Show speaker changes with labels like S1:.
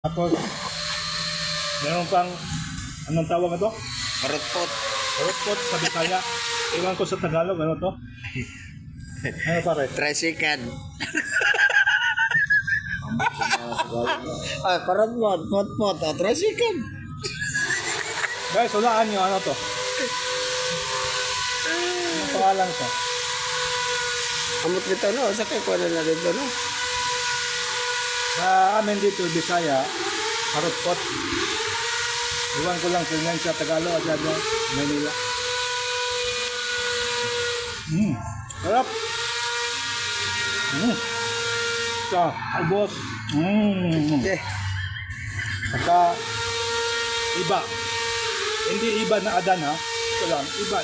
S1: Tapos, meron pang, anong tawag ito?
S2: Marutpot.
S1: Rotpot sa Bisaya. Iwan ko sa Tagalog, ano to? Ano pare?
S2: Tricycle. Ay, parang pot. Tricycle.
S1: Guys, hulaan nyo, ano to? Anong pangalan ko?
S2: Amot nito, no? Sa kay kuha na dito, no?
S1: Sa amin dito, Bisaya, Rotpot. Iwan ko lang kung yan sa Tagalog at sa Manila. Sarap. Sa albos.
S2: Okay.
S1: Saka iba. Hindi iba na adan ha. Ito lang, iba.